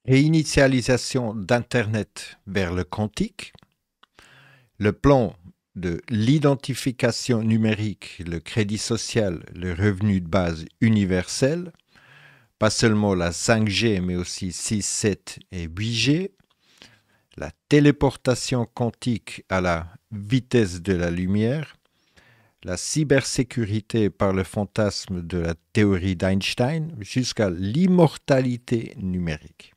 Réinitialisation d'Internet vers le quantique, le plan de l'identification numérique, le crédit social, le revenu de base universel, pas seulement la 5G, mais aussi 6, 7 et 8G, la téléportation quantique à la vitesse de la lumière, la cybersécurité par le fantasme de la théorie d'Einstein, jusqu'à l'immortalité numérique.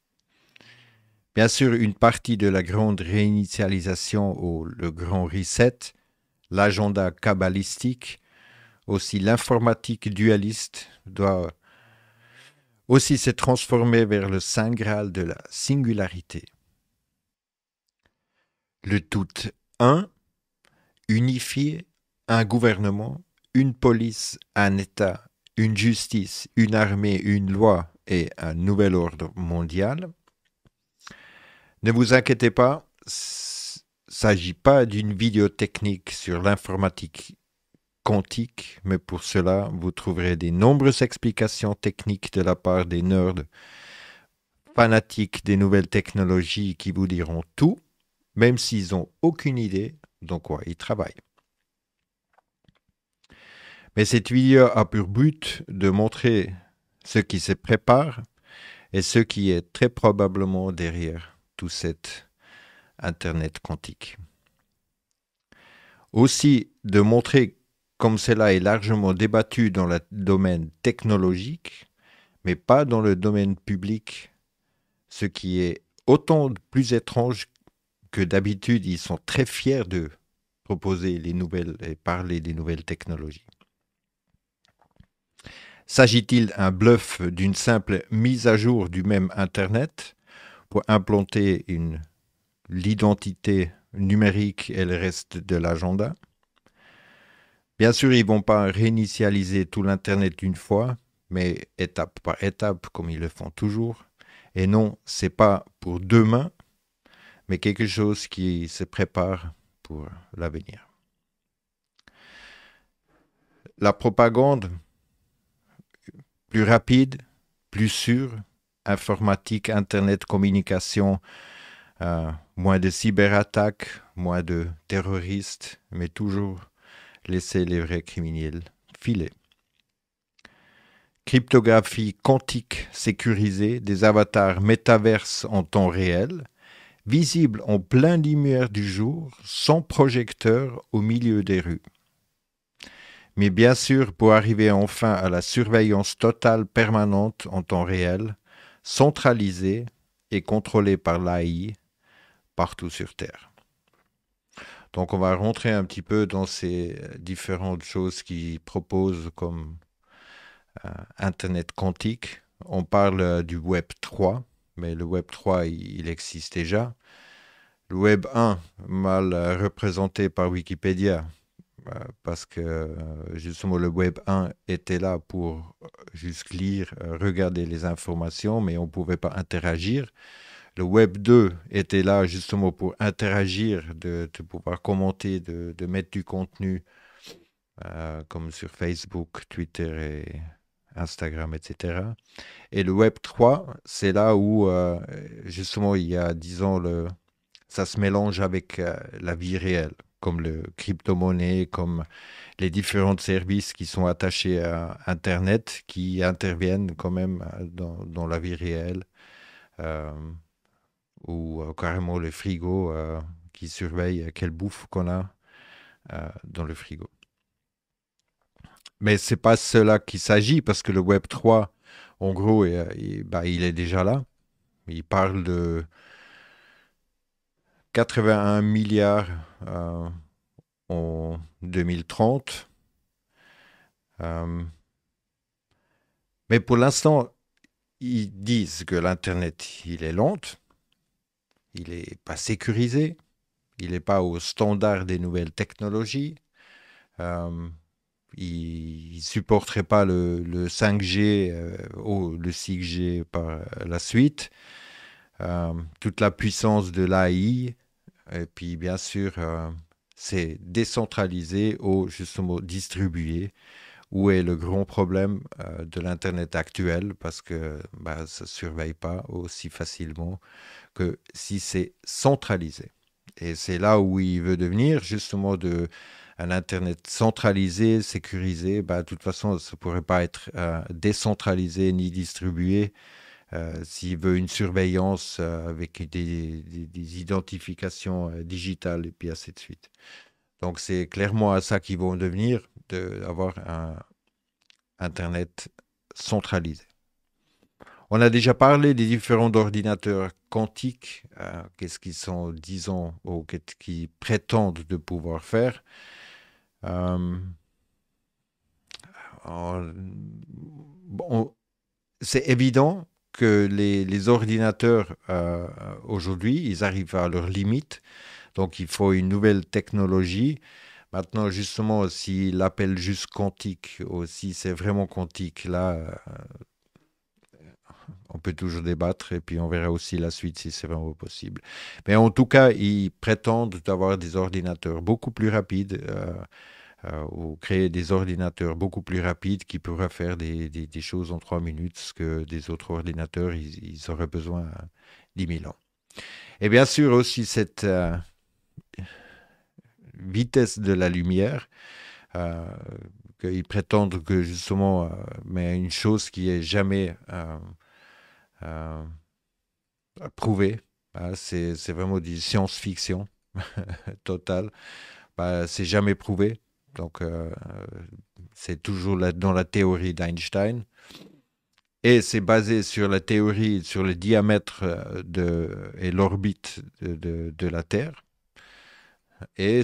Bien sûr, une partie de la grande réinitialisation ou le grand reset, l'agenda kabbalistique, aussi l'informatique dualiste doit aussi se transformer vers le saint graal de la singularité. Le tout un, unifié, un gouvernement, une police, un État, une justice, une armée, une loi et un nouvel ordre mondial. Ne vous inquiétez pas, il ne s'agit pas d'une vidéo technique sur l'informatique quantique, mais pour cela, vous trouverez de nombreuses explications techniques de la part des nerds fanatiques des nouvelles technologies qui vous diront tout, même s'ils n'ont aucune idée dans quoi ils travaillent. Mais cette vidéo a pour but de montrer ce qui se prépare et ce qui est très probablement derrière tout cet Internet quantique. Aussi de montrer comme cela est largement débattu dans le domaine technologique, mais pas dans le domaine public, ce qui est autant plus étrange que d'habitude, ils sont très fiers de proposer les nouvelles et parler des nouvelles technologies. S'agit-il d'un bluff d'une simple mise à jour du même Internet pour implanter l'identité numérique et le reste de l'agenda? Bien sûr, ils ne vont pas réinitialiser tout l'Internet une fois, mais étape par étape, comme ils le font toujours. Et non, ce n'est pas pour demain, mais quelque chose qui se prépare pour l'avenir. La propagande, plus rapide, plus sûre, informatique, Internet, communication, moins de cyberattaques, moins de terroristes, mais toujours laisser les vrais criminels filer. Cryptographie quantique sécurisée, des avatars métaverses en temps réel, visibles en pleine lumière du jour, sans projecteur au milieu des rues. Mais bien sûr, pour arriver enfin à la surveillance totale permanente en temps réel, centralisée et contrôlée par l'AI partout sur Terre. Donc on va rentrer un petit peu dans ces différentes choses qu'ils proposent comme Internet quantique. On parle du Web 3, mais le Web 3, il existe déjà. Le Web 1, mal représenté par Wikipédia, parce que justement le Web 1 était là pour juste lire, regarder les informations, mais on ne pouvait pas interagir. Le Web 2 était là justement pour interagir, de pouvoir commenter, de mettre du contenu, comme sur Facebook, Twitter et Instagram, etc. Et le Web 3, c'est là où justement il y a, disons, ça se mélange avec la vie réelle, comme le crypto-monnaie, comme les différents services qui sont attachés à Internet, qui interviennent quand même dans la vie réelle, ou carrément le frigo qui surveille quelle bouffe qu'on a dans le frigo. Mais ce n'est pas cela qu'il s'agit, parce que le Web 3, en gros, il est déjà là. Il parle de 81 milliards en 2030. Mais pour l'instant, ils disent que l'Internet, il est lent, il n'est pas sécurisé, il n'est pas au standard des nouvelles technologies. Il ne supporterait pas le 5G ou le 6G par la suite. Toute la puissance de l'AI. Et puis, bien sûr, c'est décentralisé ou justement distribué, où est le grand problème de l'Internet actuel, parce que ça ne surveille pas aussi facilement que si c'est centralisé. Et c'est là où il veut devenir, justement, un Internet centralisé, sécurisé. De toute façon, ça ne pourrait pas être décentralisé ni distribué. S'il veut une surveillance avec des identifications digitales et puis ainsi de suite. Donc c'est clairement à ça qu'ils vont devenir, d'avoir un Internet centralisé. On a déjà parlé des différents ordinateurs quantiques, qu'est-ce qu'ils sont, disons, ou qu'est-ce qu'ils prétendent de pouvoir faire. Euh, bon, c'est évident que les ordinateurs, aujourd'hui, ils arrivent à leurs limites. Donc, il faut une nouvelle technologie. Maintenant, justement, s'il l'appelle juste quantique, ou si c'est vraiment quantique, là, on peut toujours débattre et puis on verra aussi la suite si c'est vraiment possible. Mais en tout cas, ils prétendent avoir des ordinateurs beaucoup plus rapides ou créer des ordinateurs beaucoup plus rapides qui pourraient faire des choses en 3 minutes, ce que des autres ordinateurs, ils auraient besoin 10 000 ans. Et bien sûr aussi cette vitesse de la lumière, euh, qu'ils prétendent que justement, mais une chose qui est jamais euh, prouvée, c'est vraiment du science-fiction totale, c'est jamais prouvé. Donc, c'est toujours dans la théorie d'Einstein. Et c'est basé sur la théorie, sur le diamètre et l'orbite de la Terre. Et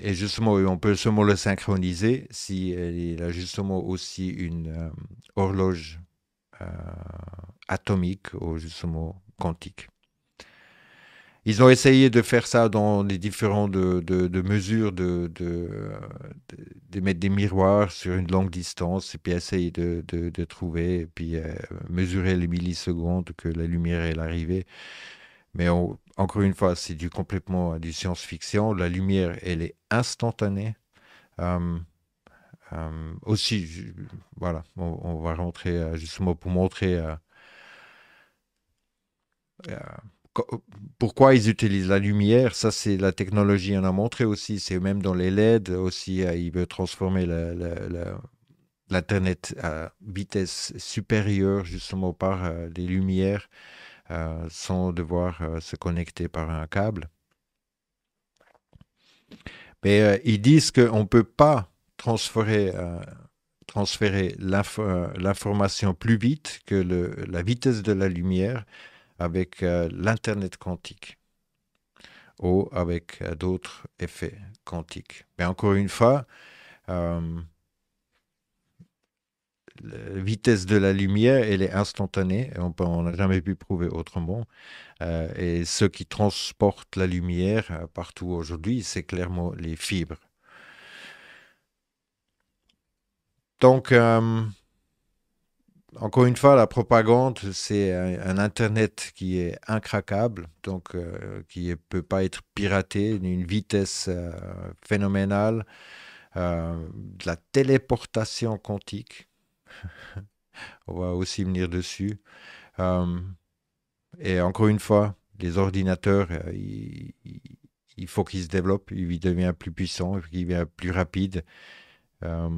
et justement, on peut seulement le synchroniser si il a justement aussi une horloge euh, atomique ou justement quantique. Ils ont essayé de faire ça dans les différentes de mesures, de mettre des miroirs sur une longue distance et puis essayer de trouver et puis mesurer les millisecondes que la lumière est arrivée. Mais encore une fois, c'est complètement du science-fiction. La lumière, elle est instantanée. Euh, aussi, voilà, on va rentrer justement pour montrer euh, pourquoi ils utilisent la lumière. Ça, c'est la technologie, on a montré aussi. C'est même dans les LED aussi, il veut transformer l'Internet à vitesse supérieure justement par des lumières sans devoir se connecter par un câble. Mais ils disent qu'on ne peut pas transférer l'information plus vite que la vitesse de la lumière avec l'Internet quantique ou avec d'autres effets quantiques. Mais encore une fois, euh, la vitesse de la lumière, elle est instantanée. On n'a jamais pu prouver autrement. Et ce qui transporte la lumière partout aujourd'hui, c'est clairement les fibres. Donc, encore une fois, la propagande, c'est un Internet qui est incraquable, donc qui ne peut pas être piraté, d'une vitesse phénoménale, de la téléportation quantique. On va aussi venir dessus. Euh, et encore une fois, les ordinateurs, il faut qu'ils se développent, ils deviennent plus puissants, ils deviennent plus rapides. Euh,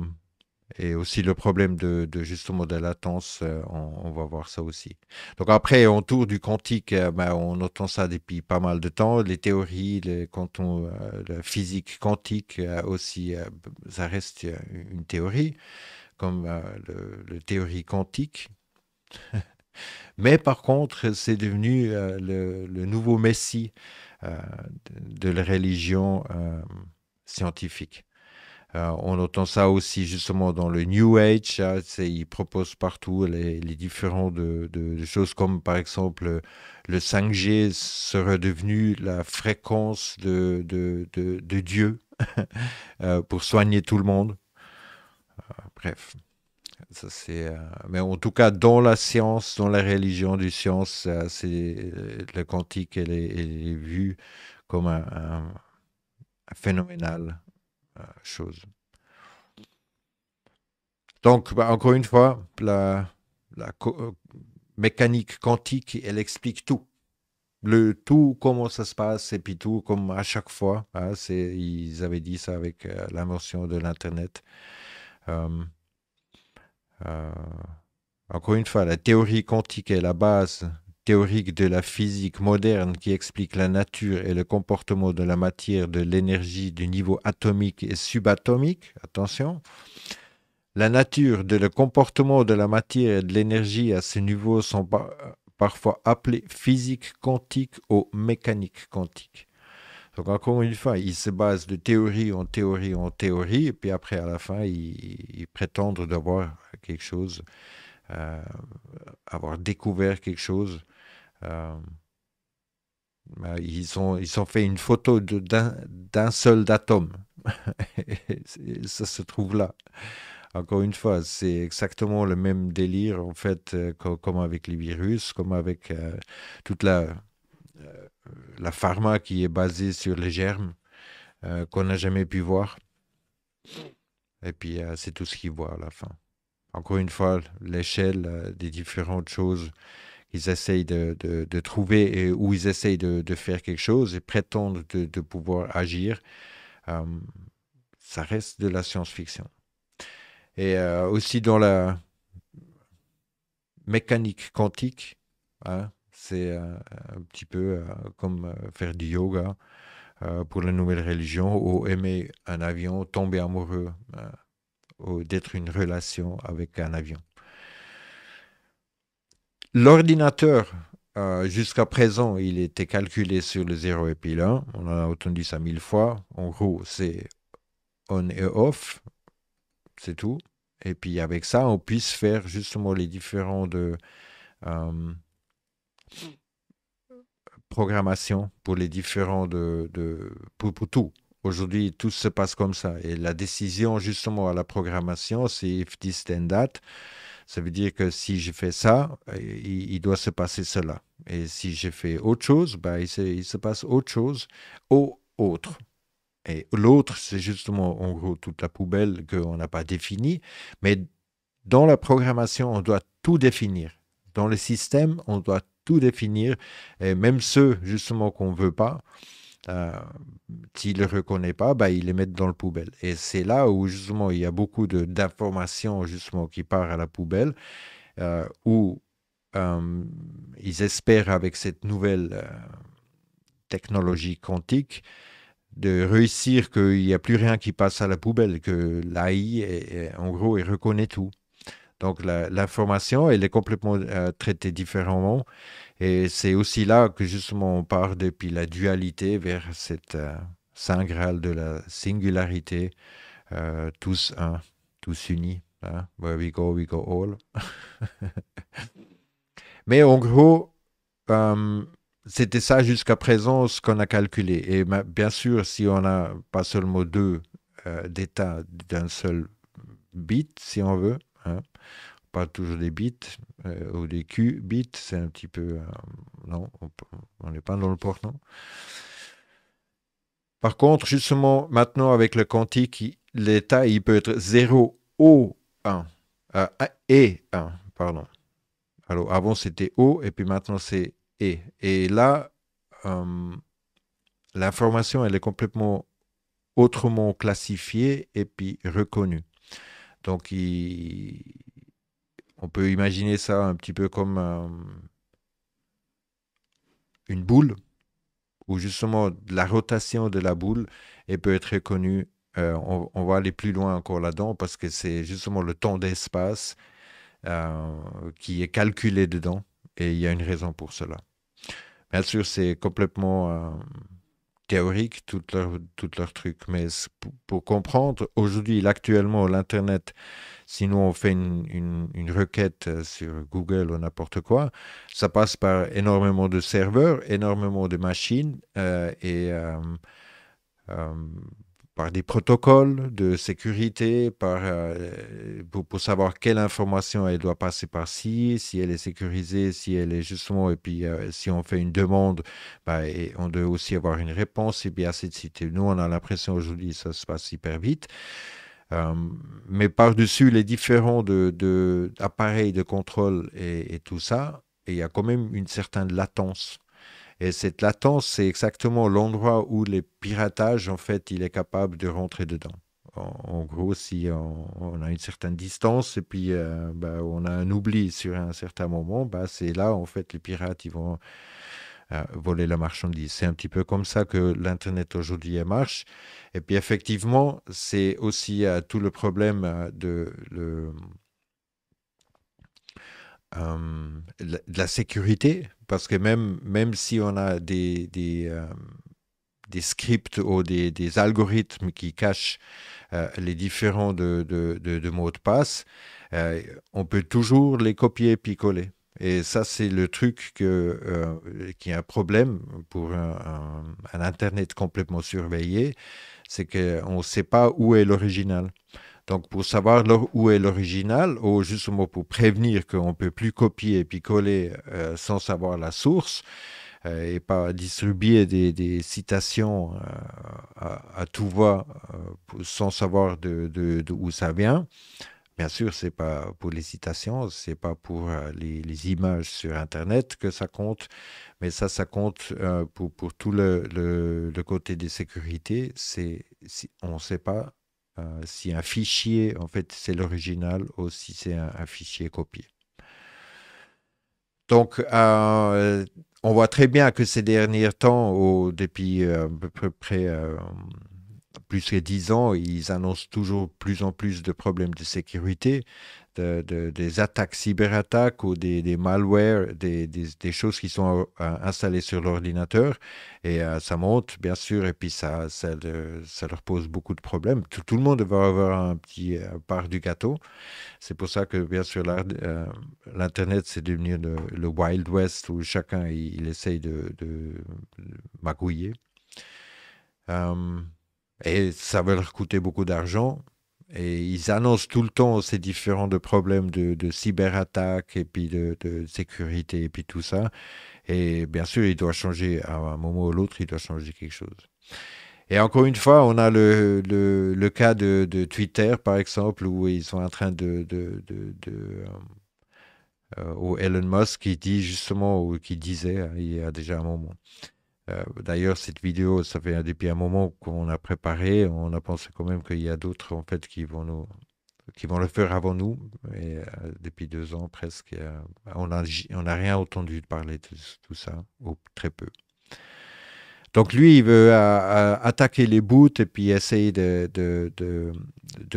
Et aussi le problème justement de latence, on va voir ça aussi. Donc après, autour du quantique, on entend ça depuis pas mal de temps. Les théories, la physique quantique aussi, ça reste une théorie, comme le théorie quantique. Mais par contre, c'est devenu le nouveau messie euh, de la religion scientifique. On entend ça aussi justement dans le New Age. Ils proposent partout les différents de choses comme par exemple le 5G serait devenu la fréquence de Dieu pour soigner tout le monde. Bref, ça mais en tout cas dans la science, dans la religion du science, le quantique elle est vue comme phénoménale chose. Donc, encore une fois, la mécanique quantique, elle explique tout. Le tout, comment ça se passe, et puis tout, comme à chaque fois. Hein, ils avaient dit ça avec l'invention de l'Internet. Euh, euh, Encore une fois, la théorie quantique est la base théorique de la physique moderne qui explique la nature et le comportement de la matière, de l'énergie du niveau atomique et subatomique. Attention. La nature de le comportement de la matière et de l'énergie à ce niveau sont parfois appelées physique quantique ou mécanique quantique. Donc encore une fois, ils se basent de théorie en théorie en théorie, et puis après, à la fin, ils prétendent d'avoir quelque chose, euh, avoir découvert quelque chose. Euh, ils ont fait une photo d'un seul atome. Ça se trouve là. Encore une fois, c'est exactement le même délire, en fait, comme avec les virus, comme avec toute la pharma qui est basée sur les germes qu'on n'a jamais pu voir. Et puis, c'est tout ce qu'ils voient à la fin. Encore une fois, l'échelle des différentes choses qu'ils essayent de trouver et où ils essayent de faire quelque chose et prétendent de pouvoir agir, euh, ça reste de la science-fiction. Et aussi dans la mécanique quantique, hein, c'est un petit peu comme faire du yoga pour la nouvelle religion ou aimer un avion, tomber amoureux ou d'être une relation avec un avion. L'ordinateur, jusqu'à présent, il était calculé sur le 0 et puis l'1. On en a entendu ça 1000 fois. En gros, c'est on et off, c'est tout. Et puis avec ça, on puisse faire justement les différents euh, programmations pour les différents pour tout. Aujourd'hui, tout se passe comme ça. Et la décision justement à la programmation, c'est if this then that. Ça veut dire que si je fais ça, il doit se passer cela. Et si je fais autre chose, ben, il se passe autre chose ou autre. Et l'autre, c'est justement en gros toute la poubelle qu'on n'a pas définie. Mais dans la programmation, on doit tout définir. Dans le système, on doit tout définir. Et même ceux justement qu'on ne veut pas, euh, s'il ne le reconnaît pas, ben, ils les mettent dans le poubelle. Et c'est là où justement il y a beaucoup d'informations justement qui partent à la poubelle, où ils espèrent avec cette nouvelle technologie quantique de réussir qu'il n'y a plus rien qui passe à la poubelle, que l'AI, en gros, il reconnaît tout. Donc l'information, elle est complètement traitée différemment. Et c'est aussi là que justement on part depuis la dualité vers cette Saint Graal de la singularité, tous un, tous unis. Hein? Where we go all. Mais en gros, euh, c'était ça jusqu'à présent ce qu'on a calculé. Et bien sûr, si on n'a pas seulement deux d'états d'un seul bit, si on veut, hein, pas toujours des bits ou des qubits, c'est un petit peu... non, on n'est pas dans le portant. Par contre, justement, maintenant avec le quantique, l'état, il peut être 0 ou 1. Et 1, pardon. Alors, avant, c'était O, et puis maintenant, c'est E. Et là, l'information, elle est complètement autrement classifiée et puis reconnue. Donc, on peut imaginer ça un petit peu comme une boule, où justement la rotation de la boule elle peut être reconnue. On va aller plus loin encore là-dedans parce que c'est justement le temps d'espace qui est calculé dedans et il y a une raison pour cela. Bien sûr, c'est complètement théorique, tout leur truc, mais pour comprendre, aujourd'hui, actuellement, l'Internet, si nous on fait une requête sur Google ou n'importe quoi, ça passe par énormément de serveurs, énormément de machines et par des protocoles de sécurité, pour savoir quelle information elle doit passer par-ci, si elle est sécurisée, si elle est justement, et puis si on fait une demande, et on doit aussi avoir une réponse, et puis ainsi de suite. Et nous, on a l'impression aujourd'hui ça se passe hyper vite. Euh, mais par-dessus les différents appareils de contrôle et tout ça, il y a quand même une certaine latence. Et cette latence, c'est exactement l'endroit où le piratage, en fait, il est capable de rentrer dedans. En gros, si on a une certaine distance et puis on a un oubli sur un certain moment, c'est là, en fait, les pirates, ils vont voler la marchandise. C'est un petit peu comme ça que l'Internet aujourd'hui marche. Et puis, effectivement, c'est aussi tout le problème de la sécurité, parce que même si on a des scripts ou des algorithmes qui cachent les différents de mots de passe, on peut toujours les copier et picoler. Et ça, c'est le truc qui est un problème pour un Internet complètement surveillé, c'est qu'on ne sait pas où est l'original. Donc, pour savoir où est l'original, ou justement pour prévenir qu'on ne peut plus copier et picoler sans savoir la source, et pas distribuer des citations à tout va sans savoir d'où ça vient. Bien sûr, c'est pas pour les citations, c'est pas pour les images sur Internet que ça compte, mais ça compte pour tout le côté des sécurités. On ne sait pas si un fichier, en fait, c'est l'original ou si c'est un fichier copié. Donc, on voit très bien que ces derniers temps, depuis à peu près plus que 10 ans, ils annoncent toujours plus en plus de problèmes de sécurité, des attaques cyberattaques ou des malwares, des choses qui sont installées sur l'ordinateur. Et ça monte, bien sûr, et puis ça leur pose beaucoup de problèmes. Tout le monde va avoir un petit part du gâteau. C'est pour ça que, bien sûr, l'Internet, c'est devenu le Wild West où chacun, il essaye de magouiller. Euh, et ça va leur coûter beaucoup d'argent. Et ils annoncent tout le temps ces différents problèmes de cyberattaque et puis de sécurité et puis tout ça. Et bien sûr, il doit changer à un moment ou l'autre, il doit changer quelque chose. Et encore une fois, on a le cas de Twitter, par exemple, où ils sont en train ou Elon Musk qui dit justement, ou qui disait il y a déjà un moment. D'ailleurs, cette vidéo, ça fait depuis un moment qu'on a préparé. On a pensé quand même qu'il y a d'autres en fait qui vont le faire avant nous. Et depuis 2 ans presque, on n'a rien entendu parler de tout ça, ou très peu. Donc lui, il veut attaquer les boots et puis essayer de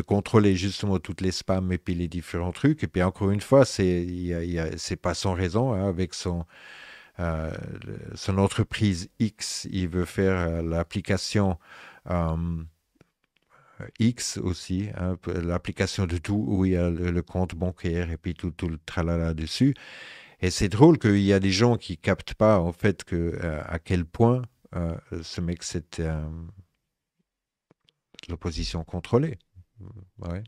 contrôler justement toutes les spams et puis les différents trucs. Et puis encore une fois, c'est pas sans raison, hein, avec son entreprise X, il veut faire l'application X aussi, hein, l'application de tout où il y a le compte bancaire et puis tout le tralala dessus. Et c'est drôle qu'il y a des gens qui captent pas en fait à quel point ce mec c'est l'opposition contrôlée. Ouais.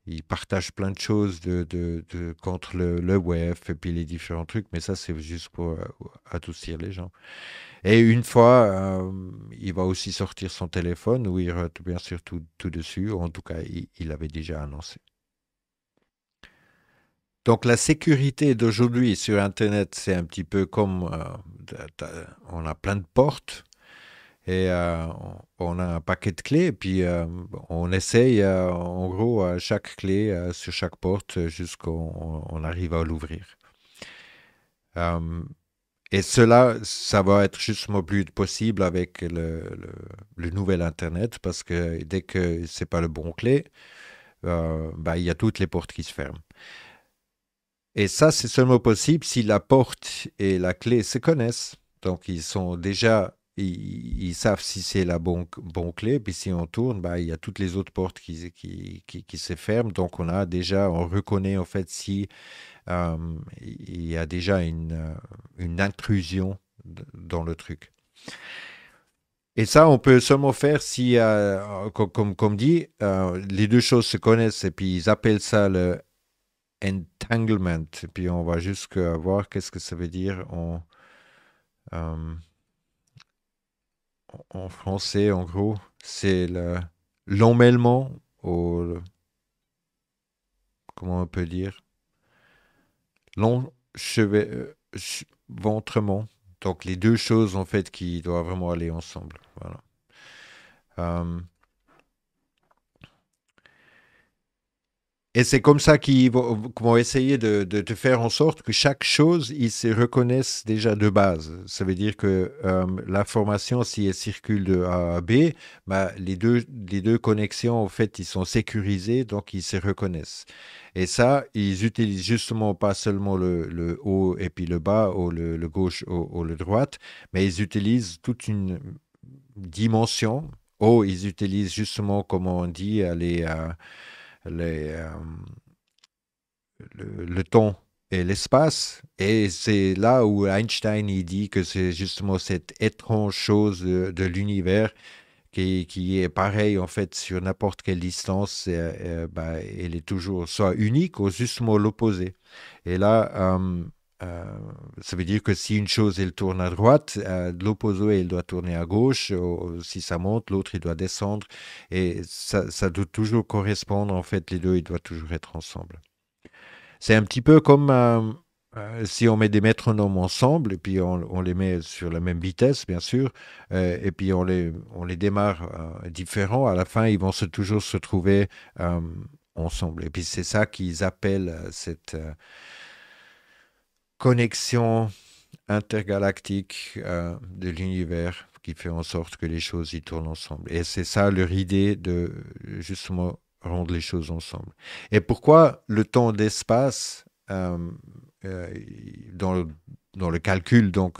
Il partage plein de choses contre le web et puis les différents trucs, mais ça c'est juste pour adoucir les gens. Et une fois, il va aussi sortir son téléphone où il y aura bien sûr tout dessus. En tout cas, il avait déjà annoncé. Donc la sécurité d'aujourd'hui sur Internet, c'est un petit peu comme on a plein de portes et on a un paquet de clés et puis on essaye en gros chaque clé sur chaque porte jusqu'on arrive à l'ouvrir. Et cela, ça va être justement plus possible avec le nouvel Internet parce que dès que c'est pas le bon clé, il y a toutes les portes qui se ferment. Et ça, c'est seulement possible si la porte et la clé se connaissent. Donc, ils savent si c'est la bonne clé. Puis si on tourne, il y a toutes les autres portes qui se ferment. Donc, on reconnaît en fait si il y a déjà une intrusion dans le truc. Et ça, on peut seulement faire si, comme dit, les deux choses se connaissent et puis ils appellent ça le entanglement. Et puis on va juste voir qu'est-ce que ça veut dire euh, en français, en gros. C'est l'emmêlement, ou comment on peut dire, l'enchevêtrement. Donc les deux choses, en fait, qui doivent vraiment aller ensemble. Voilà. Euh, Et c'est comme ça qu'ils vont essayer de faire en sorte que chaque chose, ils se reconnaissent déjà de base. Ça veut dire que l'information, si elle circule de A à B, bah, les deux connexions, en fait, ils sont sécurisés, donc ils se reconnaissent. Et ça, ils utilisent justement pas seulement le haut et puis le bas, ou le gauche ou le droite, mais ils utilisent toute une dimension. Ou ils utilisent justement, comme on dit, les, le temps et l'espace. Et c'est là où Einstein il dit que c'est justement cette étrange chose de l'univers qui est pareil en fait sur n'importe quelle distance. Bah, elle est toujours soit unique ou justement l'opposé. Et là, euh, ça veut dire que si une chose elle tourne à droite, l'opposé elle doit tourner à gauche. Ou si ça monte, l'autre il doit descendre. Et ça doit toujours correspondre en fait. Les deux ils doivent toujours être ensemble. C'est un petit peu comme si on met des métronomes ensemble et puis on les met sur la même vitesse, bien sûr, et puis on les démarre différents. À la fin, ils vont toujours se trouver euh, ensemble. Et puis c'est ça qu'ils appellent cette connexion intergalactique de l'univers qui fait en sorte que les choses y tournent ensemble. Et c'est ça leur idée de justement rendre les choses ensemble. Et pourquoi le temps d'espace euh, dans dans le calcul, donc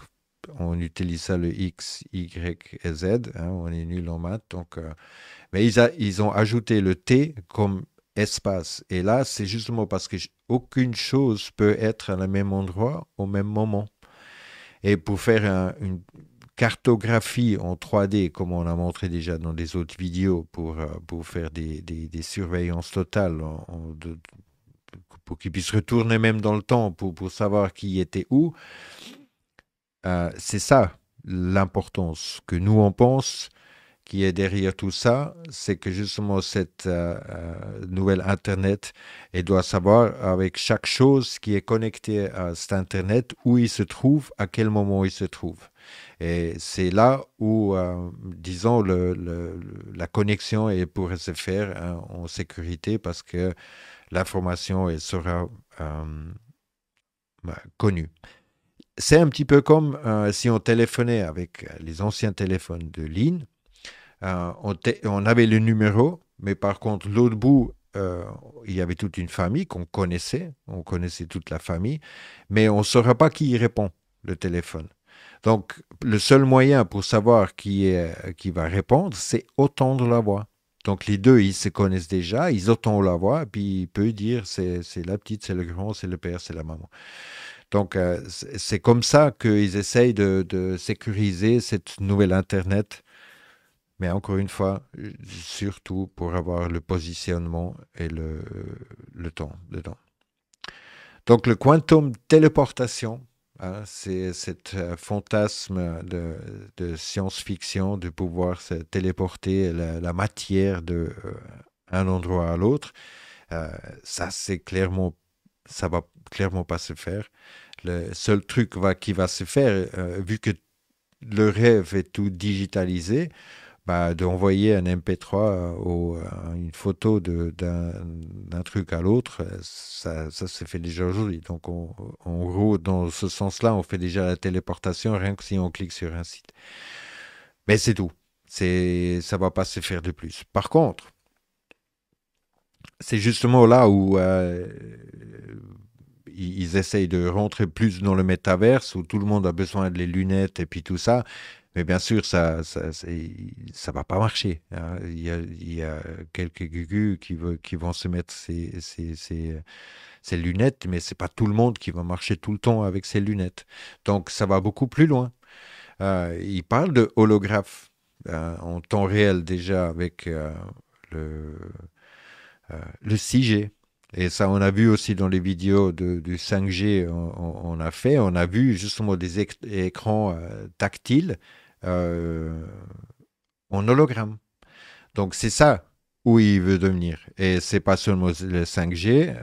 on utilise ça le X, Y et Z, hein, on est nul en maths, donc, mais ils ont ajouté le T comme espace. Et là, c'est justement parce que aucune chose peut être à le même endroit au même moment. Et pour faire une cartographie en 3D, comme on a montré déjà dans des autres vidéos, pour faire des surveillances totales, pour qu'ils puissent retourner même dans le temps, pour savoir qui était où, c'est ça l'importance que nous on pense qui est derrière tout ça, c'est que justement cette nouvelle Internet, elle doit savoir avec chaque chose qui est connectée à cet Internet où il se trouve, à quel moment il se trouve. Et c'est là où, disons, la connexion elle pourrait se faire hein, en sécurité parce que l'information elle sera connue. C'est un petit peu comme si on téléphonait avec les anciens téléphones de ligne. On avait le numéro, mais par contre, l'autre bout, il y avait toute une famille on connaissait toute la famille, mais on ne saura pas qui y répond, le téléphone. Donc, le seul moyen pour savoir qui va répondre, c'est entendre la voix. Donc, les deux, ils se connaissent déjà, ils entendent la voix, puis il peut dire c'est la petite, c'est le grand, c'est le père, c'est la maman. Donc, c'est comme ça qu'ils essayent de sécuriser cette nouvelle Internet mais encore une fois, surtout pour avoir le positionnement et le temps dedans. Donc le quantum téléportation, hein, c'est cet fantasme de science-fiction de pouvoir se téléporter la matière de un endroit à l'autre. Ça, ça va clairement pas se faire. Le seul truc qui va se faire, vu que le rêve est tout digitalisé, bah, d'envoyer un MP3 ou une photo d'un truc à l'autre, ça se fait déjà aujourd'hui. Donc, en gros, dans ce sens-là, on fait déjà la téléportation rien que si on clique sur un site. Mais c'est tout. Ça va pas se faire de plus. Par contre, c'est justement là où ils essayent de rentrer plus dans le métaverse, où tout le monde a besoin de les lunettes et puis tout ça. Mais bien sûr, ça va pas marcher, hein. Il y a quelques gugus qui vont se mettre ces lunettes, mais c'est pas tout le monde qui va marcher tout le temps avec ces lunettes. Donc, ça va beaucoup plus loin. Il parle de holographe. en temps réel déjà avec le, le 6G. Et ça, on a vu aussi dans les vidéos du 5G, on a vu justement des écrans tactiles euh, en hologramme. Donc c'est ça où il veut devenir. Et c'est pas seulement le 5G,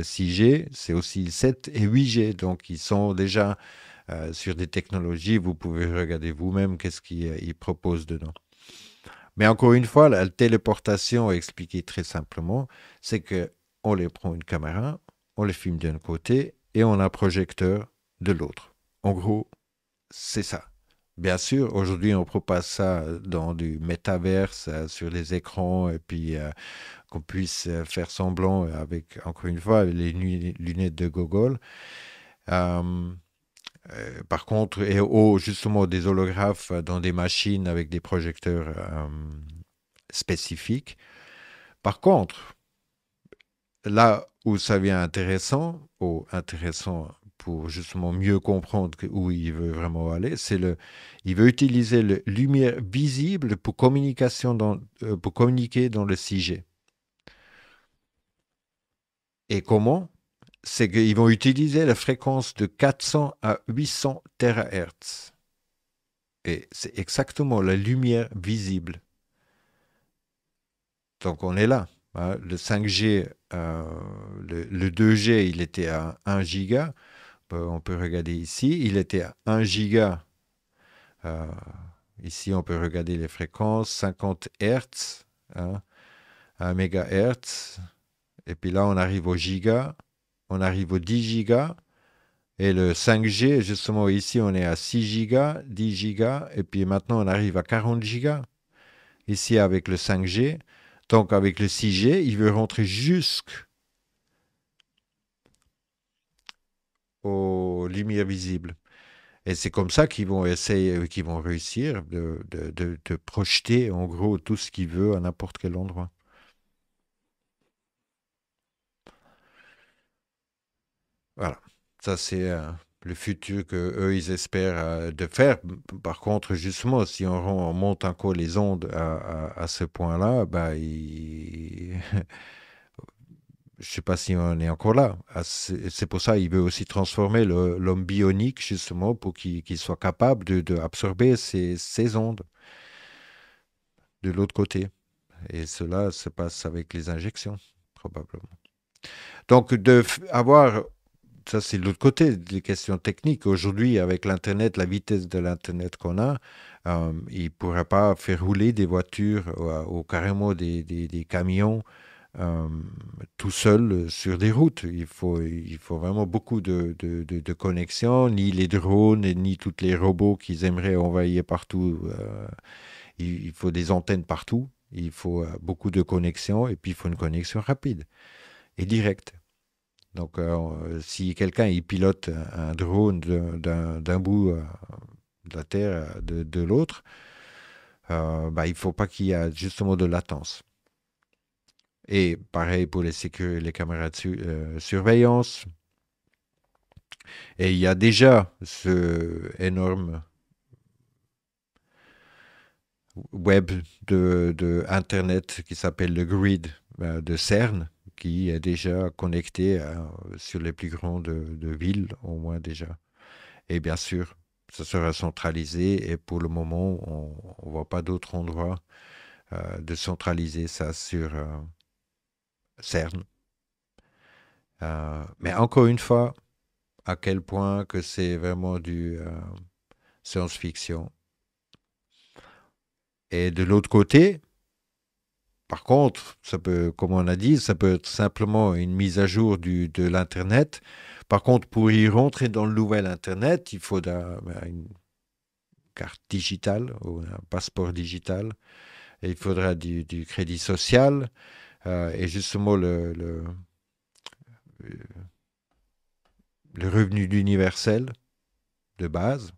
6G, c'est aussi le 7 et 8G. Donc ils sont déjà sur des technologies, vous pouvez regarder vous-même qu'est-ce qu'ils proposent dedans. Mais encore une fois, la téléportation, expliquée très simplement, c'est que on les prend une caméra, on les filme d'un côté et on a un projecteur de l'autre. En gros, c'est ça. Bien sûr, aujourd'hui, on propose ça dans du métaverse, sur les écrans, et puis qu'on puisse faire semblant avec, encore une fois, les lunettes de Google. Euh, Par contre, et justement des holographes dans des machines avec des projecteurs spécifiques. Par contre, là où ça devient intéressant, ou intéressant pour justement mieux comprendre où il veut vraiment aller, il veut utiliser la lumière visible pour, pour communiquer dans le 6G. Et comment? C'est qu'ils vont utiliser la fréquence de 400 à 800 THz. Et c'est exactement la lumière visible. Donc on est là, hein. Le 5G, le 2G, il était à 1 giga. On peut regarder ici. Il était à 1 giga. Euh, Ici, on peut regarder les fréquences, 50 Hertz, hein, 1 MHz. Et puis là, on arrive au giga. On arrive au 10 gigas. Et le 5G, justement, ici, on est à 6 gigas, 10 gigas. Et puis maintenant, on arrive à 40 gigas. Ici, avec le 5G. Donc, avec le 6G, il veut rentrer jusqu'aux lumières visibles. Et c'est comme ça qu'ils vont essayer, qu'ils vont réussir de projeter, en gros, tout ce qu'il veut à n'importe quel endroit. Voilà. Ça, c'est le futur que eux ils espèrent de faire. Par contre, justement, si on monte encore les ondes à ce point-là, bah, je ne sais pas si on est encore là. C'est pour ça qu'il veut aussi transformer l'homme bionique, justement, pour qu'il soit capable d'absorber ces ondes de l'autre côté. Et cela se passe avec les injections, probablement. Donc, avoir, ça c'est de l'autre côté des questions techniques. Aujourd'hui, avec l'Internet, la vitesse de l'Internet qu'on a, il ne pourra pas faire rouler des voitures ou carrément des camions euh, tout seul sur des routes. Il faut vraiment beaucoup de connexions, ni les drones, ni tous les robots qu'ils aimeraient envoyer partout. Il faut des antennes partout. Il faut beaucoup de connexions et puis il faut une connexion rapide et directe. Donc, si quelqu'un il pilote un drone d'un bout de la Terre de l'autre, bah, il ne faut pas qu'il y ait justement de latence. Et pareil pour les caméras de surveillance. Et il y a déjà ce énorme web de Internet qui s'appelle le grid de CERN, qui est déjà connecté sur les plus grandes de villes, au moins déjà. Et bien sûr, ça sera centralisé et pour le moment, on ne voit pas d'autre endroit de centraliser ça sur CERN. Mais encore une fois, à quel point que c'est vraiment du science-fiction. Et de l'autre côté, par contre, ça peut, comme on a dit, ça peut être simplement une mise à jour de l'Internet. Par contre, pour y rentrer dans le nouvel Internet, il faut une carte digitale ou un passeport digital. Et il faudra du crédit social et justement le revenu universel de base.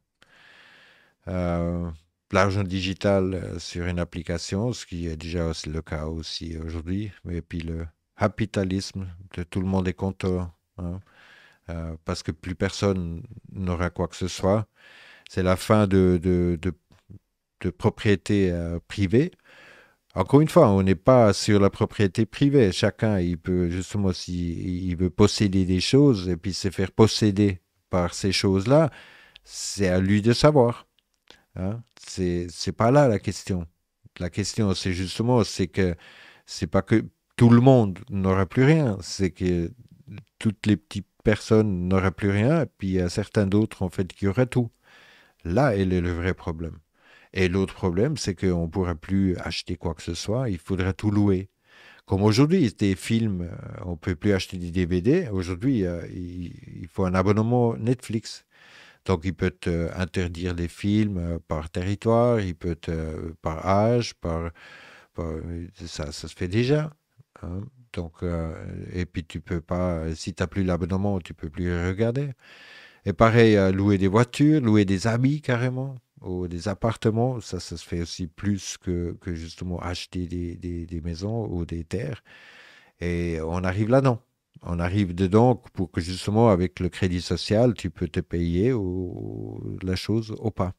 Euh, L'argent digital sur une application, ce qui est déjà aussi le cas aussi aujourd'hui. Et puis le capitalisme, tout le monde est content, hein, parce que plus personne n'aura quoi que ce soit. C'est la fin de propriété privée. Encore une fois, on n'est pas sur la propriété privée. Chacun, il peut justement, s'il veut posséder des choses et puis se faire posséder par ces choses-là, c'est à lui de savoir. Hein. C'est pas là la question. La question, c'est justement, c'est que c'est pas que tout le monde n'aura plus rien, c'est que toutes les petites personnes n'auraient plus rien, et puis il y a certains d'autres, en fait, qui auraient tout. Là, est le vrai problème. Et l'autre problème, c'est qu'on ne pourra plus acheter quoi que ce soit, il faudrait tout louer. Comme aujourd'hui, des films, on ne peut plus acheter des DVD. Aujourd'hui, il faut un abonnement Netflix. Donc, il peut te interdire les films par territoire, il peut par âge, ça se fait déjà. Hein. Donc, et puis tu peux pas, si tu n'as plus l'abonnement, tu peux plus les regarder. Et pareil, louer des voitures, louer des habits carrément, ou des appartements, ça se fait aussi plus que justement acheter des maisons ou des terres. Et on arrive là-dedans. On arrive dedans pour que justement, avec le crédit social, tu peux te payer la chose ou pas.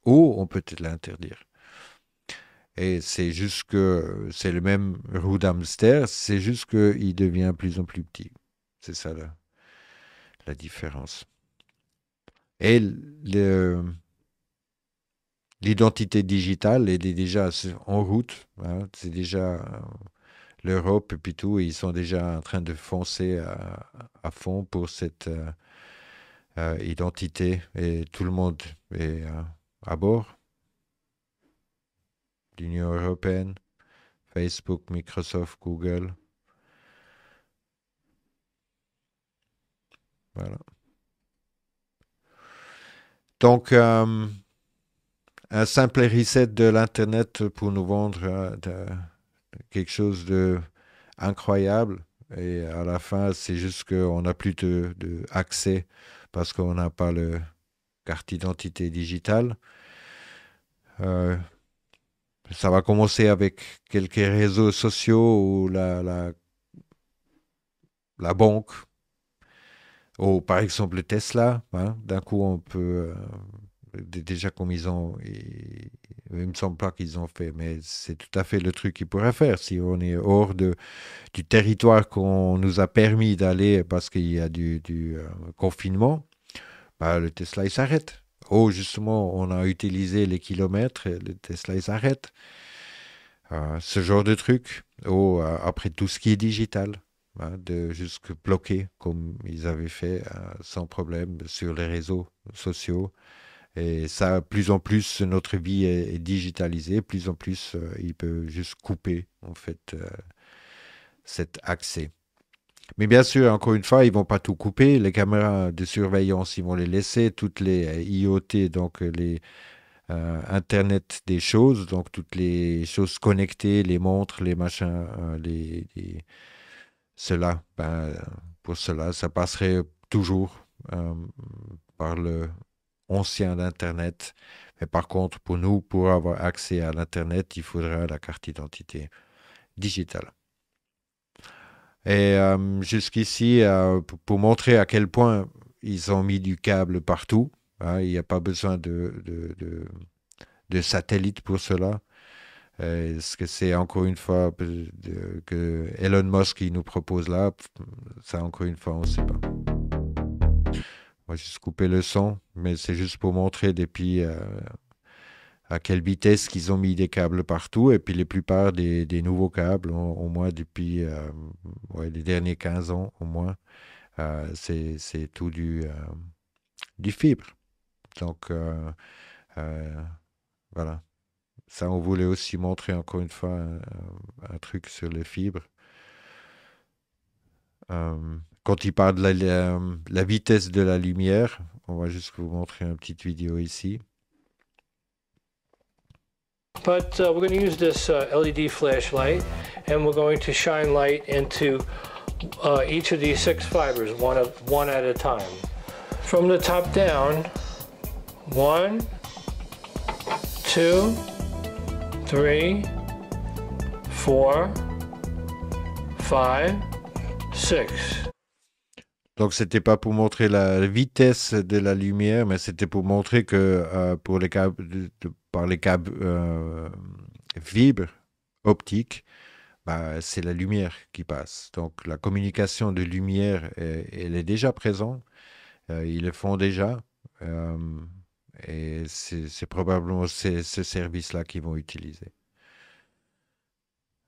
Ou on peut te l'interdire. Et c'est juste que c'est le même roue d'hamster, c'est juste qu'il devient de plus en plus petit. C'est ça la différence. Et l'identité digitale, elle est déjà en route. Hein. C'est déjà l'Europe et puis tout, ils sont déjà en train de foncer à fond pour cette identité. Et tout le monde est à bord. L'Union européenne, Facebook, Microsoft, Google. Voilà. Donc, un simple reset de l'Internet pour nous vendre quelque chose de incroyable. Et à la fin, c'est juste qu'on n'a plus de accès parce qu'on n'a pas le carte d'identité digitale. Euh, Ça va commencer avec quelques réseaux sociaux ou la banque, ou par exemple Tesla. Hein. D'un coup, on peut, déjà comme il me semble pas qu'ils ont fait, mais c'est tout à fait le truc qu'ils pourraient faire si on est hors du territoire qu'on nous a permis d'aller parce qu'il y a du confinement. Bah, le Tesla, il s'arrête. Oh, justement, on a utilisé les kilomètres, et le Tesla, il s'arrête. Ce genre de truc. Ou après tout ce qui est digital, hein, de juste bloquer comme ils avaient fait sans problème sur les réseaux sociaux. Et ça, plus en plus, notre vie est digitalisée, plus en plus, il peut juste couper en fait cet accès. Mais bien sûr, encore une fois, ils vont pas tout couper. Les caméras de surveillance, ils vont les laisser. Toutes les IoT, donc les Internet des choses, donc toutes les choses connectées, les montres, les machins, cela, ben, pour cela, ça passerait toujours par le ancien d'Internet. Mais par contre, pour nous, pour avoir accès à l'Internet, il faudra la carte d'identité digitale. Et jusqu'ici, pour montrer à quel point ils ont mis du câble partout, hein, il n'y a pas besoin de satellites pour cela. Est-ce que c'est encore une fois que Elon Musk qui nous propose là? Ça, encore une fois, on ne sait pas. On va juste couper le son, mais c'est juste pour montrer depuis à quelle vitesse qu'ils ont mis des câbles partout. Et puis, la plupart des nouveaux câbles, au moins depuis ouais, les derniers 15 ans, au moins, c'est tout du fibre. Donc, voilà. Ça, on voulait aussi montrer encore une fois un truc sur les fibres. Quand il parle de la vitesse de la lumière, on va juste vous montrer une petite vidéo ici. But we're going to use this LED flashlight, and we're going to shine light into each of these 6 fibers, one at a time. From the top down, 1, 2, 3, 4, 5, 6. Donc, c'était pas pour montrer la vitesse de la lumière, mais c'était pour montrer que pour les câbles, par les câbles fibres optiques, bah, c'est la lumière qui passe. Donc la communication de lumière, elle est déjà présente. Ils le font déjà. euh, et c'est probablement ce service-là qu'ils vont utiliser.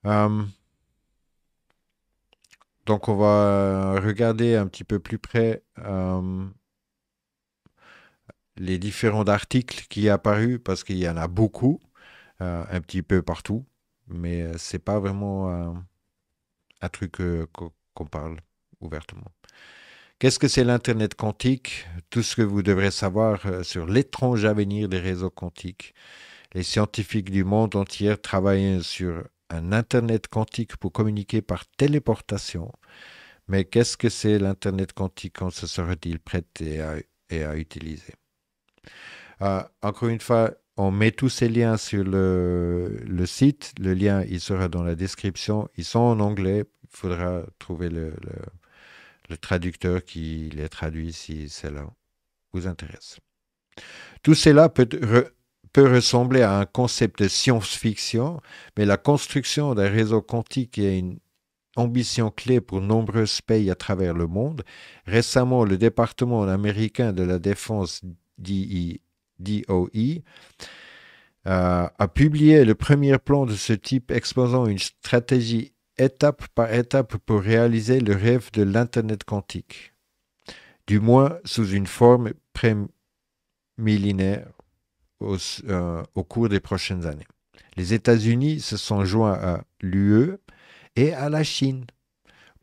Euh, donc on va regarder un petit peu plus près les différents articles qui sont apparus parce qu'il y en a beaucoup, un petit peu partout, mais c'est pas vraiment un truc qu'on parle ouvertement. Qu'est-ce que c'est l'Internet quantique? Tout ce que vous devrez savoir sur l'étrange avenir des réseaux quantiques. Les scientifiques du monde entier travaillent sur un Internet quantique pour communiquer par téléportation. Mais qu'est-ce que c'est l'Internet quantique? Quand ce sera-t-il prêt et à utiliser? Encore une fois, on met tous ces liens sur le site. Le lien, il sera dans la description. Ils sont en anglais. Il faudra trouver le traducteur qui les traduit si cela vous intéresse. Tout cela peut ressembler à un concept de science-fiction, mais la construction d'un réseau quantique est une ambition clé pour nombreux pays à travers le monde. Récemment, le département américain de la défense DOE a publié le premier plan de ce type exposant une stratégie étape par étape pour réaliser le rêve de l'Internet quantique, du moins sous une forme prémillénaire au cours des prochaines années. Les États-Unis se sont joints à l'UE et à la Chine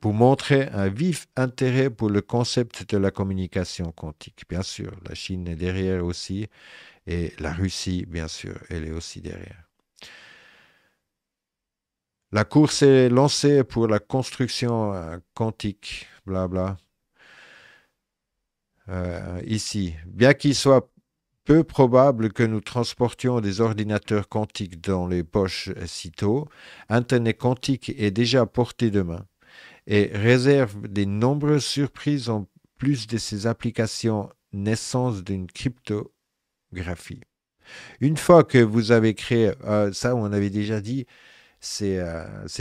pour montrer un vif intérêt pour le concept de la communication quantique. Bien sûr, la Chine est derrière aussi, et la Russie, bien sûr, elle est aussi derrière. La course est lancée pour la construction quantique, blabla. Ici, bien qu'il soit peu probable que nous transportions des ordinateurs quantiques dans les poches sitôt, Internet quantique est déjà à portée de main et réserve de nombreuses surprises en plus de ses applications naissance d'une cryptographie. Une fois que vous avez créé, ça on avait déjà dit, c'est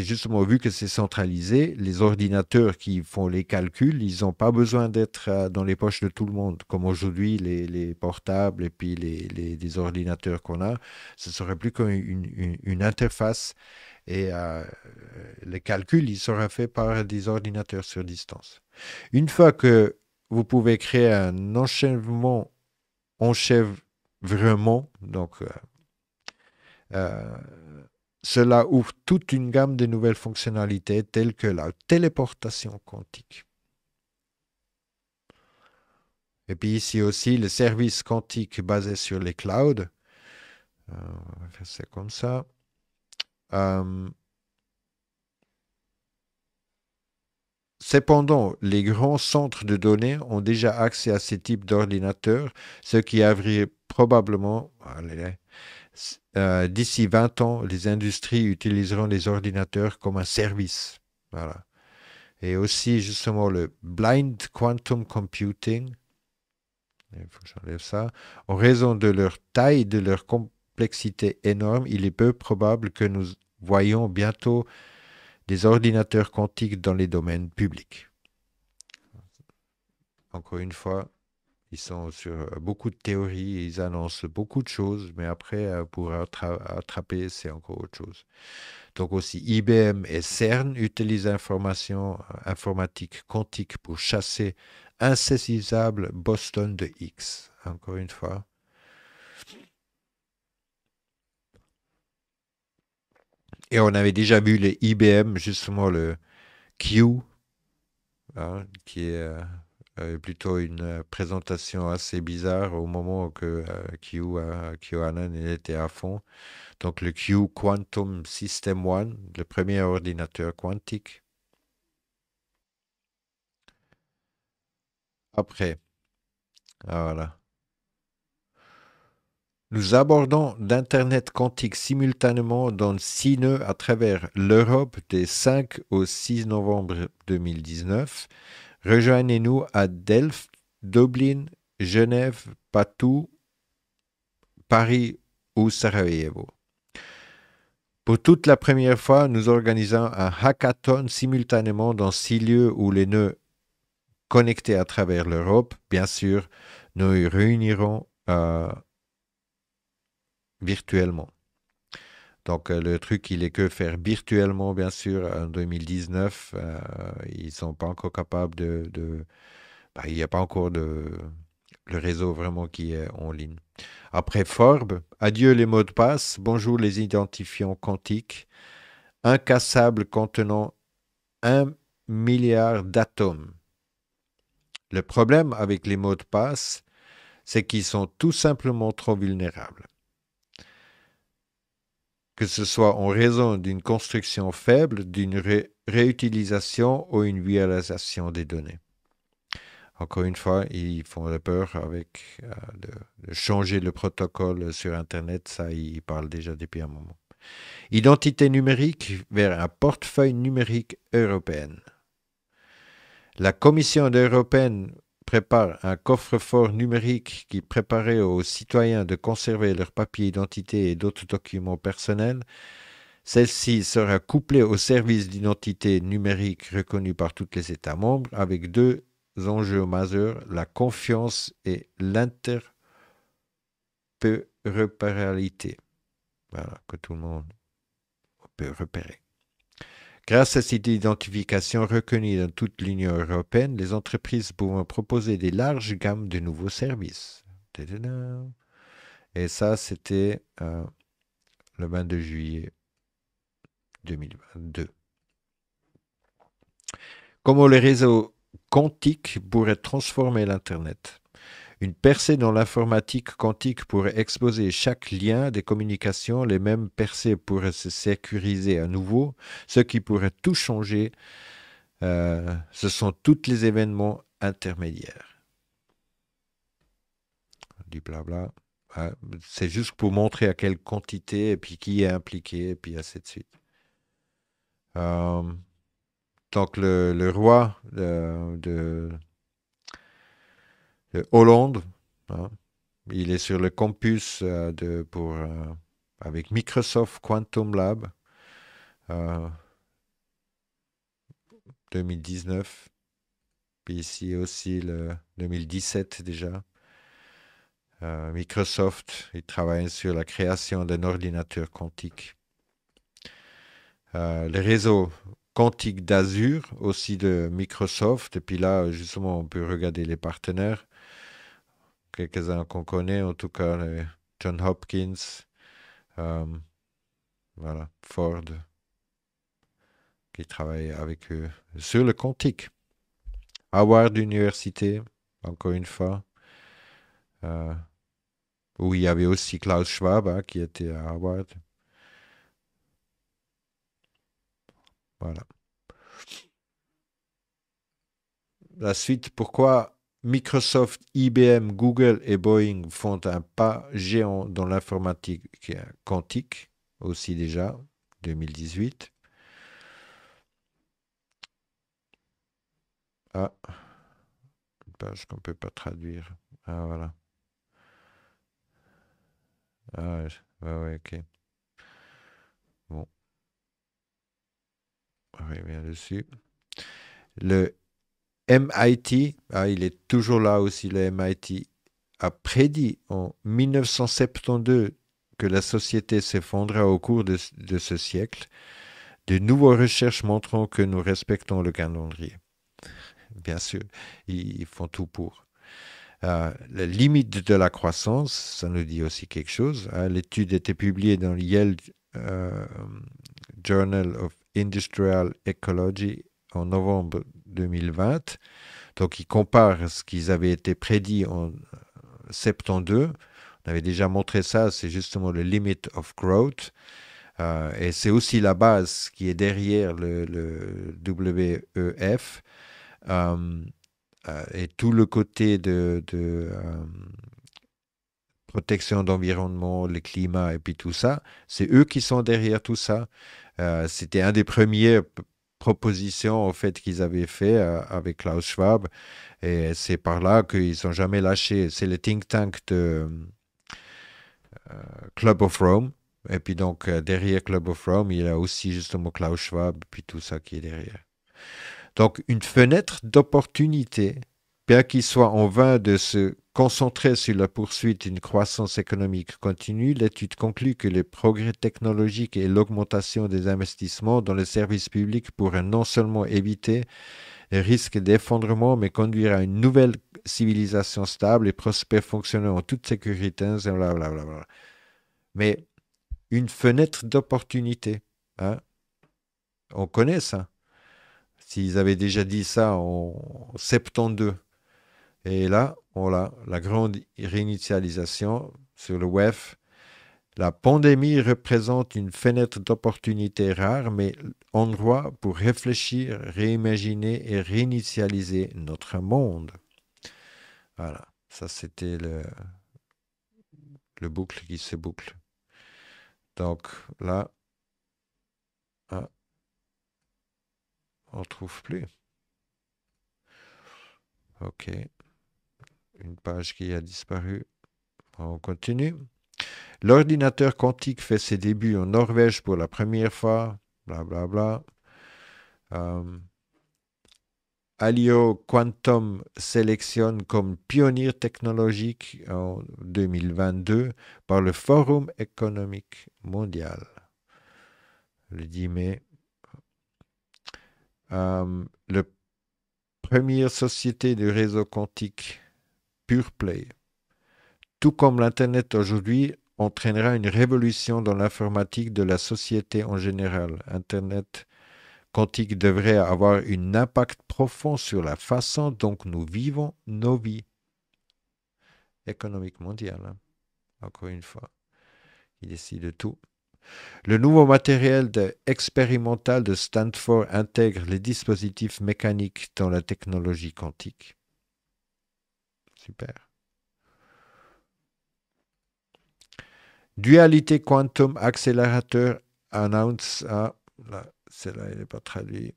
justement vu que c'est centralisé, les ordinateurs qui font les calculs, ils n'ont pas besoin d'être dans les poches de tout le monde, comme aujourd'hui les portables et puis les ordinateurs qu'on a. Ce serait plus qu'une interface et les calculs, ils seraient faits par des ordinateurs sur distance. Une fois que vous pouvez créer un enchèvement, donc euh, cela ouvre toute une gamme de nouvelles fonctionnalités telles que la téléportation quantique. Et puis ici aussi, le service quantique basé sur les clouds. On va faire ça comme ça. Cependant, les grands centres de données ont déjà accès à ces types d'ordinateurs, ce qui arrive probablement, d'ici 20 ans, les industries utiliseront les ordinateurs comme un service. Voilà. Et aussi, justement, le blind quantum computing, il faut que j'enlève ça, en raison de leur taille, de leur complexité énorme, il est peu probable que nous voyions bientôt des ordinateurs quantiques dans les domaines publics. Encore une fois, ils sont sur beaucoup de théories, ils annoncent beaucoup de choses, mais après, pour attraper, c'est encore autre chose. Donc aussi, IBM et CERN utilisent l'information informatique quantique pour chasser insaisissable Boston de X. Encore une fois. Et on avait déjà vu les IBM, justement le Q, hein, qui est plutôt une présentation assez bizarre au moment que QAnon était à fond. Donc le Q Quantum System One, le premier ordinateur quantique. Après, voilà. Nous abordons d'Internet quantique simultanément dans 6 nœuds à travers l'Europe des 5 au 6 novembre 2019. Rejoignez-nous à Delft, Dublin, Genève, Patou, Paris ou Sarajevo. Pour toute la première fois, nous organisons un hackathon simultanément dans 6 lieux où les nœuds connectés à travers l'Europe. Bien sûr, nous y réunirons virtuellement. Donc, le truc, il est que faire virtuellement, bien sûr, en 2019. Ils ne sont pas encore capables il n'y a pas encore le réseau vraiment qui est en ligne. Après Forb, adieu les mots de passe, bonjour les identifiants quantiques, incassables contenant 1 milliard d'atomes. Le problème avec les mots de passe, c'est qu'ils sont tout simplement trop vulnérables. Que ce soit en raison d'une construction faible, d'une réutilisation ou une violation des données. Encore une fois, ils font la peur avec de changer le protocole sur Internet. Ça, ils parlent déjà depuis un moment. Identité numérique vers un portefeuille numérique européen. La Commission européenne prépare un coffre-fort numérique qui préparerait aux citoyens de conserver leurs papiers d'identité et d'autres documents personnels. Celle-ci sera couplée au service d'identité numérique reconnu par tous les États membres avec 2 enjeux majeurs, la confiance et l'interopérabilité. Voilà, que tout le monde peut repérer. Grâce à cette identification reconnue dans toute l'Union européenne, les entreprises pourront proposer des larges gammes de nouveaux services. Et ça, c'était le 22 juillet 2022. Comment le réseau quantique pourrait transformer l'Internet? Une percée dans l'informatique quantique pourrait exposer chaque lien des communications. Les mêmes percées pourraient se sécuriser à nouveau. Ce qui pourrait tout changer, ce sont tous les événements intermédiaires. Du blabla. C'est juste pour montrer à quelle quantité et puis qui est impliqué et puis ainsi de suite. Donc le roi de Hollande, hein, il est sur le campus avec Microsoft Quantum Lab 2019. Puis ici aussi le 2017 déjà. Microsoft, il travaille sur la création d'un ordinateur quantique. Le réseau quantique d'Azure, aussi de Microsoft. Et puis là, justement, on peut regarder les partenaires. Quelques-uns qu'on connaît, en tout cas, John Hopkins, voilà, Ford, qui travaille avec eux sur le quantique. Howard Université, encore une fois, où il y avait aussi Klaus Schwab, qui était à Howard. Voilà. La suite, pourquoi Microsoft, IBM, Google et Boeing font un pas géant dans l'informatique quantique, aussi déjà, 2018. Ah, une page qu'on ne peut pas traduire. Ah, voilà. Ah, ouais, ok. Bon. On revient dessus. Le MIT, il est toujours là aussi, le MIT, a prédit en 1972 que la société s'effondrera au cours de ce siècle. De nouvelles recherches montrant que nous respectons le calendrier. Bien sûr, ils font tout pour. La limite de la croissance, ça nous dit aussi quelque chose. L'étude était publiée dans le Yale Journal of Industrial Ecology en novembre 2020. Donc, ils comparent ce qu'ils avaient été prédit en 72. On avait déjà montré ça, c'est justement le limit of growth. Et c'est aussi la base qui est derrière le WEF. Et tout le côté de protection d'environnement, le climat et puis tout ça, c'est eux qui sont derrière tout ça. C'était un des premiers propositions en fait qu'ils avaient fait avec Klaus Schwab et c'est par là qu'ils n'ont jamais lâché. C'est le think tank Club of Rome. Et puis donc, derrière Club of Rome, il y a aussi justement Klaus Schwab, puis tout ça qui est derrière. Donc, une fenêtre d'opportunité, bien qu'il soit en vain de se concentrer sur la poursuite d'une croissance économique continue, l'étude conclut que les progrès technologiques et l'augmentation des investissements dans les services publics pourraient non seulement éviter les risques d'effondrement, mais conduire à une nouvelle civilisation stable et prospère fonctionnant en toute sécurité, blablabla. Mais une fenêtre d'opportunité, hein? On connaît ça. S'ils avaient déjà dit ça en 72. Et là, voilà, la grande réinitialisation sur le web. La pandémie représente une fenêtre d'opportunité rare, mais endroit pour réfléchir, réimaginer et réinitialiser notre monde. Voilà, ça c'était le boucle qui se boucle. Donc là, on ne trouve plus. OK. Une page qui a disparu. On continue. L'ordinateur quantique fait ses débuts en Norvège pour la première fois. Blablabla. Alio Quantum sélectionne comme pionnier technologique en 2022 par le Forum économique mondial. Le 10 mai. La première société de réseau quantique PurePlay, tout comme l'Internet aujourd'hui, entraînera une révolution dans l'informatique de la société en général. Internet quantique devrait avoir un impact profond sur la façon dont nous vivons nos vies. Économique mondiale, hein. Encore une fois, il décide de tout. Le nouveau matériel expérimental de Stanford intègre les dispositifs mécaniques dans la technologie quantique. Super. Dualité Quantum Accelerator announce. Ah, là, celle-là, elle n'est pas traduite.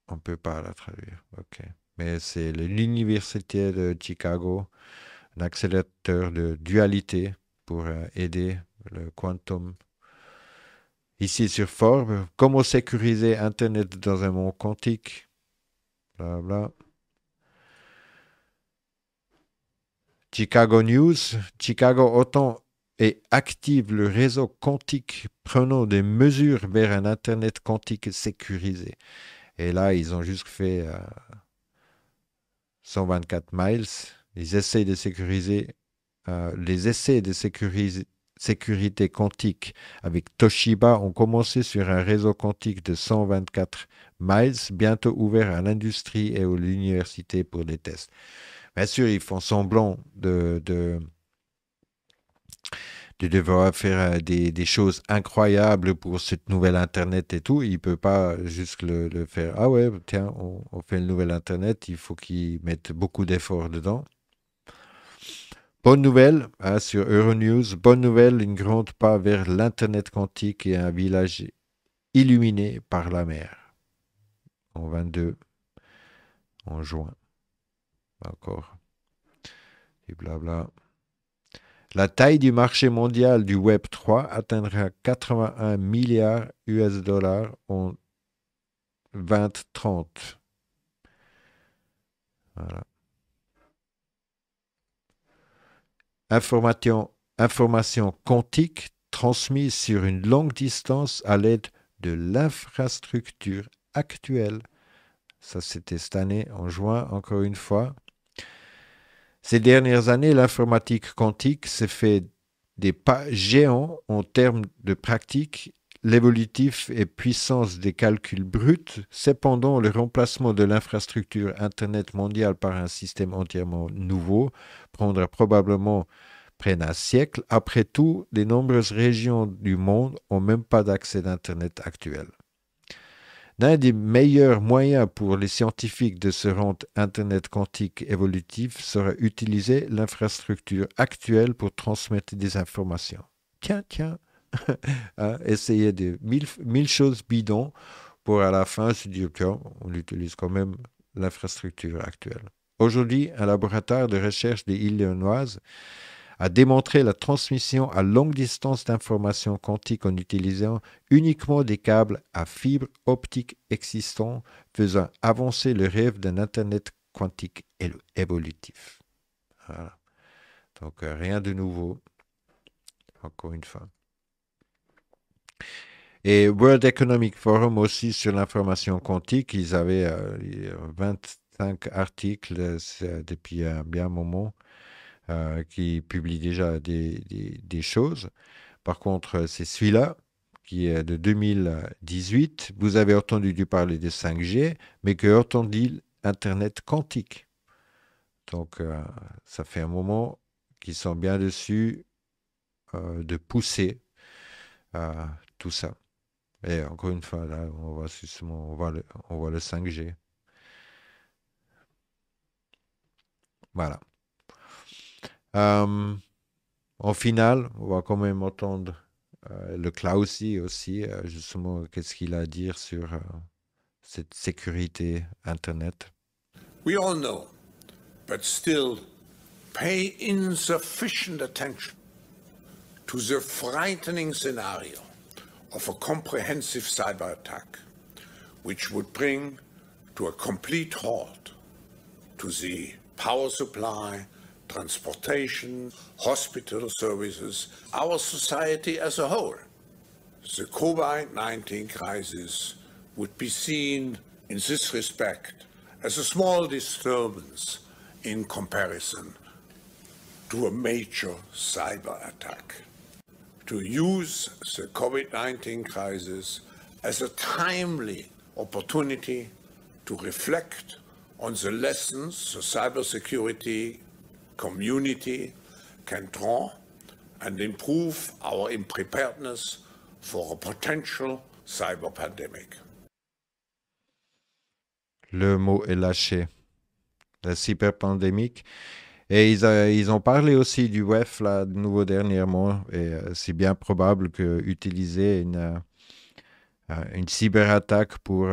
On ne peut pas la traduire. OK. Mais c'est l'Université de Chicago, un accélérateur de dualité pour aider le quantum. Ici sur Forbes, comment sécuriser Internet dans un monde quantique. Bla. Chicago News, Chicago autant et active le réseau quantique, prenant des mesures vers un Internet quantique sécurisé. Et là, ils ont juste fait 124 miles. Ils essayent de sécuriser les essais de sécurité quantique avec Toshiba ont commencé sur un réseau quantique de 124 miles, bientôt ouvert à l'industrie et aux universités pour des tests. Bien sûr, ils font semblant de devoir faire des choses incroyables pour cette nouvelle Internet et tout. Il ne peut pas juste le faire. Ah ouais, tiens, on fait une nouvelle Internet, il faut qu'ils mettent beaucoup d'efforts dedans. Bonne nouvelle, hein, sur Euronews, bonne nouvelle, une grande pas vers l'Internet quantique et un village illuminé par la mer. En 22, en juin. Encore. Et blabla. La taille du marché mondial du Web 3 atteindra 81 milliards US dollars en 2030. Voilà. Information quantique transmise sur une longue distance à l'aide de l'infrastructure actuelle. Ça, c'était cette année, en juin, encore une fois. Ces dernières années, l'informatique quantique s'est fait des pas géants en termes de pratique, l'évolutif et puissance des calculs bruts. Cependant, le remplacement de l'infrastructure Internet mondiale par un système entièrement nouveau prendra probablement près d'un siècle. Après tout, les nombreuses régions du monde n'ont même pas d'accès d'Internet actuel. L'un des meilleurs moyens pour les scientifiques de se rendre Internet quantique évolutif sera utiliser l'infrastructure actuelle pour transmettre des informations. Tiens, hein, essayer de mille choses bidons pour à la fin se dire qu'on utilise quand même l'infrastructure actuelle. Aujourd'hui, un laboratoire de recherche des Illinois a démontré la transmission à longue distance d'informations quantiques en utilisant uniquement des câbles à fibre optique existants, faisant avancer le rêve d'un Internet quantique évolutif. Voilà. Donc rien de nouveau, encore une fois. Et World Economic Forum aussi sur l'information quantique, ils avaient 25 articles depuis un bien moment qui publient déjà des choses. Par contre, c'est celui-là qui est de 2018. Vous avez entendu parler de 5G, mais que entendu Internet quantique. Donc, ça fait un moment qu'ils sont bien dessus de pousser tout ça. Et encore une fois, là, on voit justement, on voit le 5G. Voilà. En finale, on va quand même entendre le Klausy aussi, justement, qu'est-ce qu'il a à dire sur cette sécurité Internet. We all know, but still pay insufficient attention to the frightening scenario of a comprehensive cyber attack, which would bring to a complete halt to the power supply, transportation, hospital services, our society as a whole. The COVID-19 crisis would be seen in this respect as a small disturbance in comparison to a major cyber attack. To use the COVID-19 crisis as a timely opportunity to reflect on the lessons the cybersecurity community can draw and improve our preparedness for a potential cyber pandemic. Le mot est lâché. La cyberpandémique. Et ils ont parlé aussi du WEF, là, de nouveau dernièrement. Et c'est bien probable qu'utiliser une cyberattaque pour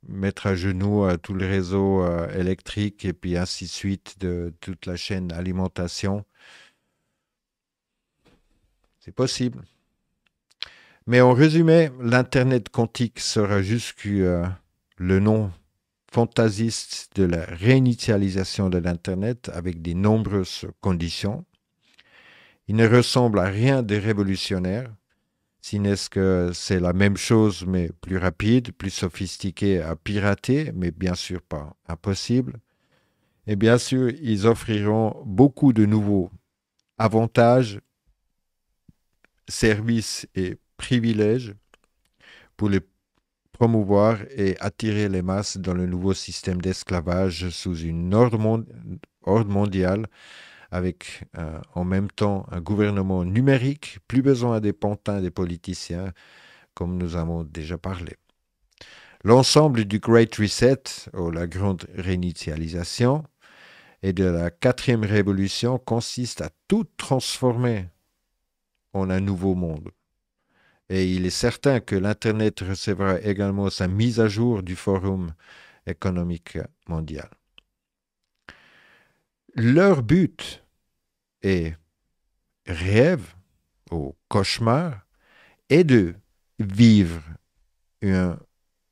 mettre à genoux tout le réseau électrique et puis ainsi de suite de toute la chaîne d'alimentation, c'est possible. Mais en résumé, l'Internet quantique sera juste le nom fantasiste de la réinitialisation de l'Internet avec de nombreuses conditions. Il ne ressemble à rien de révolutionnaire, si n'est-ce que c'est la même chose mais plus rapide, plus sophistiqué à pirater, mais bien sûr pas impossible. Et bien sûr, ils offriront beaucoup de nouveaux avantages, services et privilèges pour les promouvoir et attirer les masses dans le nouveau système d'esclavage sous une ordre mondiale avec en même temps un gouvernement numérique, plus besoin des pantins des politiciens, comme nous avons déjà parlé. L'ensemble du Great Reset, ou la grande réinitialisation, et de la quatrième révolution consiste à tout transformer en un nouveau monde. Et il est certain que l'Internet recevra également sa mise à jour du Forum économique mondial. Leur but et rêve ou cauchemar est de vivre une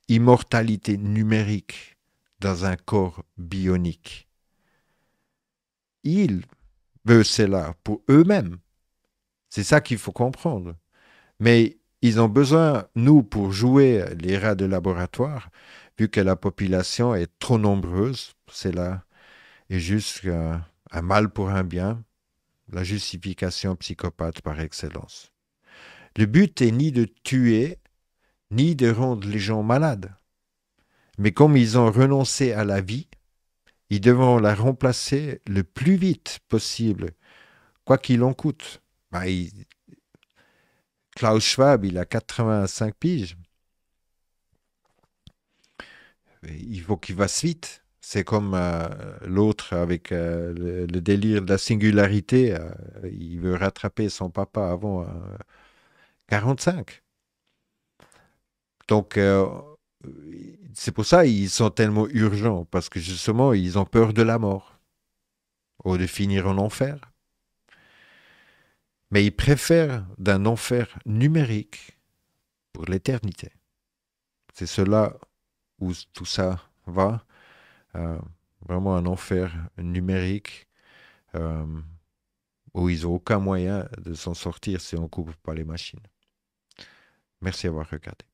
immortalité numérique dans un corps bionique. Ils veulent cela pour eux-mêmes. C'est ça qu'il faut comprendre. Mais ils ont besoin, nous, pour jouer les rats de laboratoire, vu que la population est trop nombreuse, c'est là, et juste un mal pour un bien, la justification psychopathe par excellence. Le but est ni de tuer, ni de rendre les gens malades. Mais comme ils ont renoncé à la vie, ils devront la remplacer le plus vite possible, quoi qu'il en coûte. Klaus Schwab, il a 85 piges. Il faut qu'il va vite. C'est comme l'autre avec le délire de la singularité. Il veut rattraper son papa avant 45. Donc, c'est pour ça qu'ils sont tellement urgents, parce que justement, ils ont peur de la mort, ou de finir en enfer. Mais ils préfèrent d'un enfer numérique pour l'éternité. C'est cela où tout ça va. Vraiment un enfer numérique où ils n'ont aucun moyen de s'en sortir si on ne coupe pas les machines. Merci d'avoir regardé.